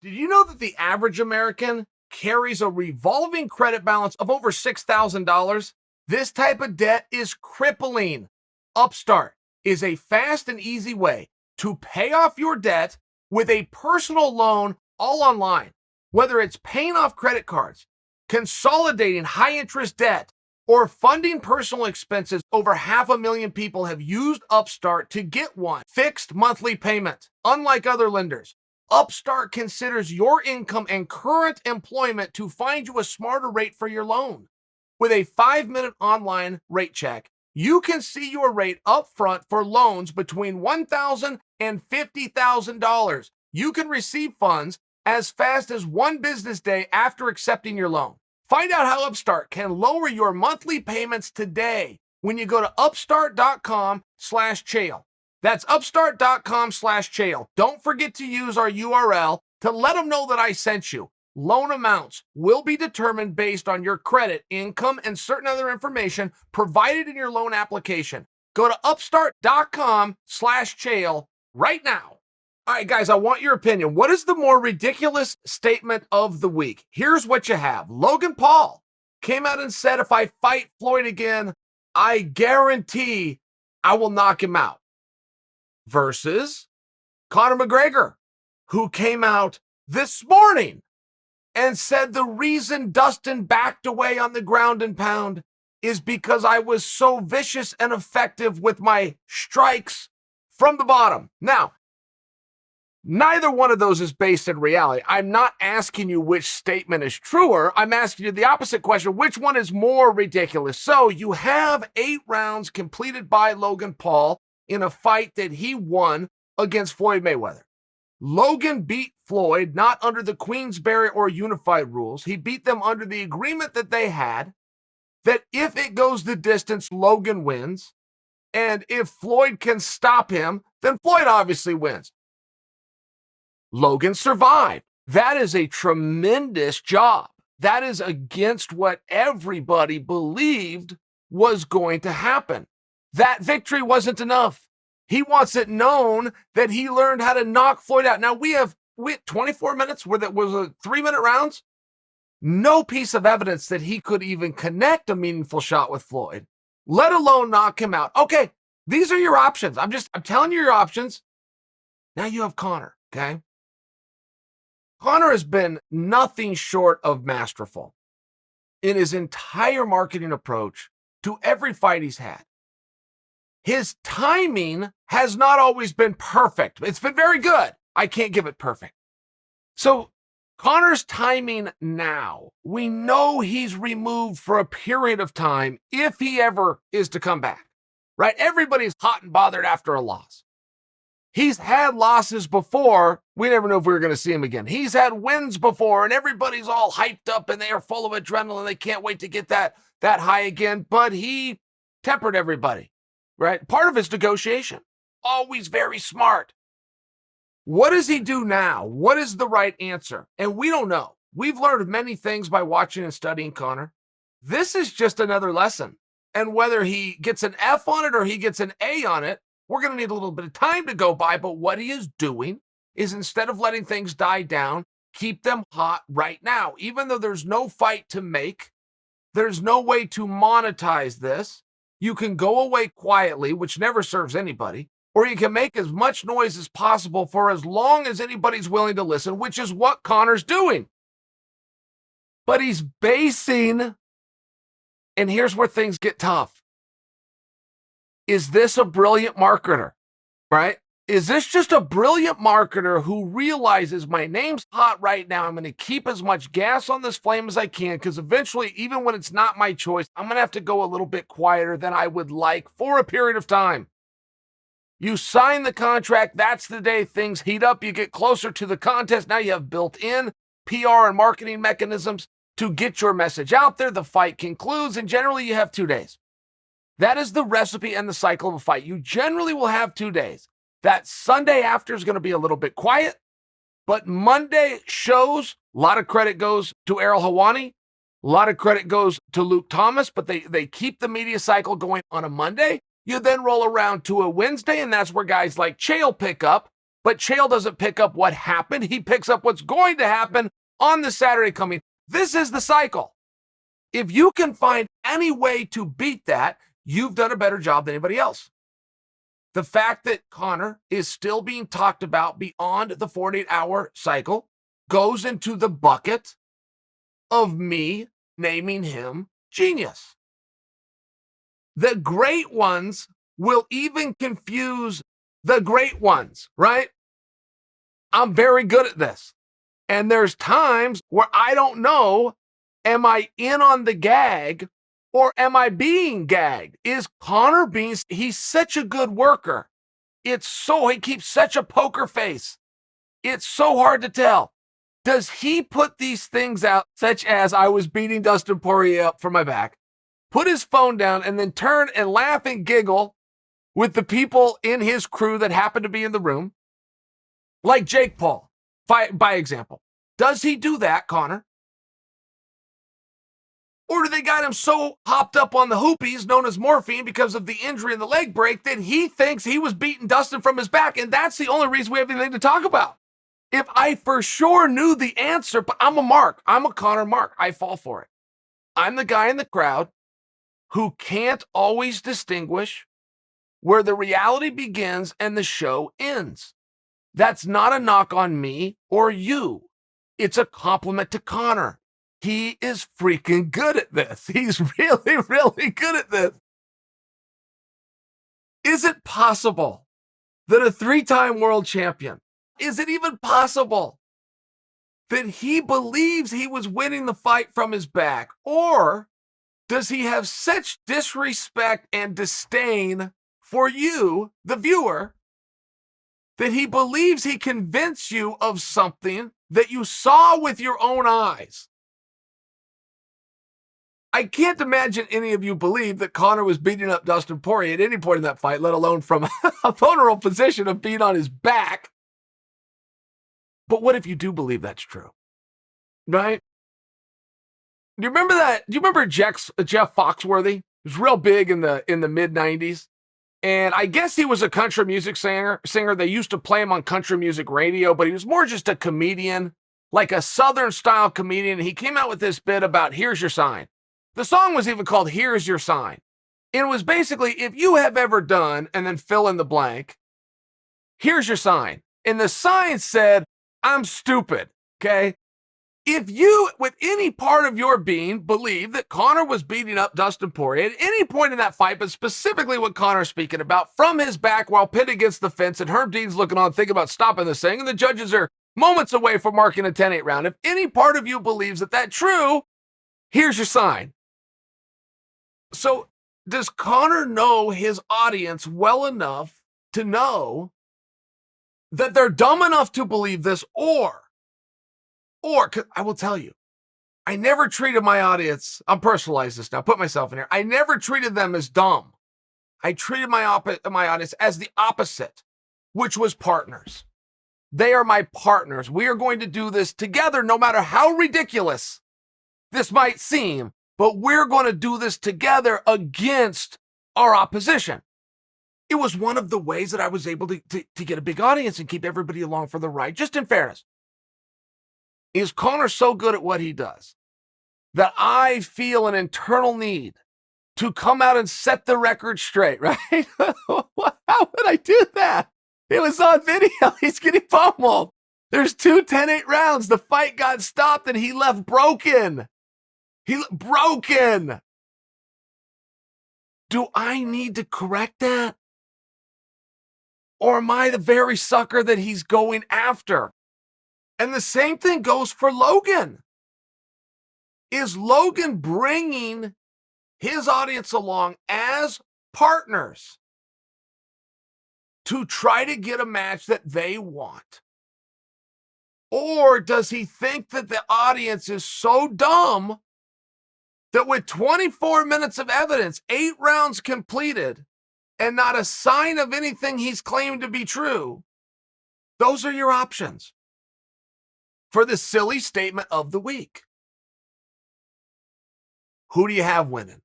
Did you know that the average American carries a revolving credit balance of over $6,000? This type of debt is crippling. Upstart is a fast and easy way to pay off your debt with a personal loan all online. Whether it's paying off credit cards, consolidating high interest debt, or funding personal expenses, over 500,000 people have used Upstart to get one fixed monthly payment. Unlike other lenders, Upstart considers your income and current employment to find you a smarter rate for your loan. With a 5-minute online rate check, you can see your rate upfront for loans between $1,000 and $50,000. You can receive funds as fast as one business day after accepting your loan. Find out how Upstart can lower your monthly payments today when you go to upstart.com/Chael. That's upstart.com/Chael. Don't forget to use our URL to let them know that I sent you. Loan amounts will be determined based on your credit, income, and certain other information provided in your loan application. Go to upstart.com/Chael right now. All right, guys, I want your opinion. What is the more ridiculous statement of the week? Here's what you have. Logan Paul came out and said, if I fight Floyd again, I guarantee I will knock him out. Versus Conor McGregor, who came out this morning and said the reason Dustin backed away on the ground and pound is because I was so vicious and effective with my strikes from the bottom. Now, neither one of those is based in reality. I'm not asking you which statement is truer. I'm asking you the opposite question. Which one is more ridiculous? So you have 8 rounds completed by Logan Paul in a fight that he won against Floyd Mayweather. Logan beat Floyd not under the Queensberry or Unified rules. He beat them under the agreement that they had, that if it goes the distance, Logan wins. And if Floyd can stop him, then Floyd obviously wins. Logan survived. That is a tremendous job. That is against what everybody believed was going to happen. That victory wasn't enough. He wants it known that he learned how to knock Floyd out. Now, we had 24 minutes where that was a 3-minute rounds. No piece of evidence that he could even connect a meaningful shot with Floyd, let alone knock him out. Okay, these are your options. I'm telling you your options. Now you have Conor, okay? Conor has been nothing short of masterful in his entire marketing approach to every fight he's had. His timing has not always been perfect. It's been very good. I can't give it perfect. So Conor's timing now, we know he's removed for a period of time if he ever is to come back, right? Everybody's hot and bothered after a loss. He's had losses before. We never know if we were going to see him again. He's had wins before, and everybody's all hyped up, and they are full of adrenaline. They can't wait to get that high again. But he tempered everybody, right? Part of his negotiation. Always very smart. What does he do now? What is the right answer? And we don't know. We've learned many things by watching and studying Conor. This is just another lesson. And whether he gets an F on it or he gets an A on it, we're going to need a little bit of time to go by, but what he is doing is, instead of letting things die down, keep them hot right now. Even though there's no fight to make, there's no way to monetize this. You can go away quietly, which never serves anybody, or you can make as much noise as possible for as long as anybody's willing to listen, which is what Conor's doing. But he's basing, and here's where things get tough. Is this a brilliant marketer, right? Is this just a brilliant marketer who realizes my name's hot right now? I'm going to keep as much gas on this flame as I can, because eventually, even when it's not my choice, I'm going to have to go a little bit quieter than I would like for a period of time. You sign the contract. That's the day things heat up. You get closer to the contest. Now you have built-in PR and marketing mechanisms to get your message out there. The fight concludes, and generally you have 2 days. That is the recipe and the cycle of a fight. You generally will have 2 days. That Sunday after is going to be a little bit quiet, but Monday shows. A lot of credit goes to Errol Hawani. A lot of credit goes to Luke Thomas, but they keep the media cycle going on a Monday. You then roll around to a Wednesday, and that's where guys like Chael pick up. but Chael doesn't pick up what happened. He picks up what's going to happen on the Saturday coming. This is the cycle. If you can find any way to beat that, you've done a better job than anybody else. The fact that Conor is still being talked about beyond the 48-hour cycle goes into the bucket of me naming him genius. The great ones will even confuse the great ones, right? I'm very good at this. And there's times where I don't know, am I in on the gag or am I being gagged? Is Conor being, he's such a good worker. He keeps such a poker face. It's so hard to tell. Does he put these things out, such as I was beating Dustin Poirier up for my back, put his phone down and then turn and laugh and giggle with the people in his crew that happen to be in the room? Like Jake Paul, by example. Does he do that, Conor? Or do they got him so hopped up on the hoopies, known as morphine, because of the injury in the leg break that he thinks he was beating Dustin from his back, and that's the only reason we have anything to talk about? If I for sure knew the answer, but I'm a Mark. I'm a Conor Mark. I fall for it. I'm the guy in the crowd who can't always distinguish where the reality begins and the show ends. That's not a knock on me or you. It's a compliment to Conor. He is freaking good at this. He's really, really good at this. Is it possible that a 3-time world champion, is it even possible that he believes he was winning the fight from his back? Or does he have such disrespect and disdain for you, the viewer, that he believes he convinced you of something that you saw with your own eyes? I can't imagine any of you believe that Conor was beating up Dustin Poirier at any point in that fight, let alone from a vulnerable position of being on his back. But what if you do believe that's true? Right? Do you remember that? Do you remember Jeff Foxworthy? He was real big in the mid-90s. And I guess he was a country music singer. They used to play him on country music radio, but he was more just a comedian, like a Southern-style comedian. He came out with this bit about, here's your sign. The song was even called Here's Your Sign. It was basically, if you have ever done, and then fill in the blank, here's your sign. And the sign said, I'm stupid, okay? If you, with any part of your being, believe that Conor was beating up Dustin Poirier at any point in that fight, but specifically what Conor's speaking about, from his back while pinned against the fence, and Herb Dean's looking on thinking about stopping this thing, and the judges are moments away from marking a 10-8 round. If any part of you believes that that's true, here's your sign. So does Conor know his audience well enough to know that they're dumb enough to believe this, or I will tell you, I never treated my audience, I'm personalized this now, put myself in here. I never treated them as dumb. I treated my audience as the opposite, which was partners. They are my partners. We are going to do this together, no matter how ridiculous this might seem, but we're going to do this together against our opposition. It was one of the ways that I was able to get a big audience and keep everybody along for the ride, just in fairness. Is Conor so good at what he does that I feel an internal need to come out and set the record straight, right? How would I do that? It was on video. He's getting pummeled. There's 2 10-8 rounds. The fight got stopped and he left broken. Broken. Do I need to correct that? Or am I the very sucker that he's going after? And the same thing goes for Logan. Is Logan bringing his audience along as partners to try to get a match that they want? Or does he think that the audience is so dumb that with 24 minutes of evidence, 8 rounds completed, and not a sign of anything he's claimed to be true, those are your options for the silly statement of the week? Who do you have winning?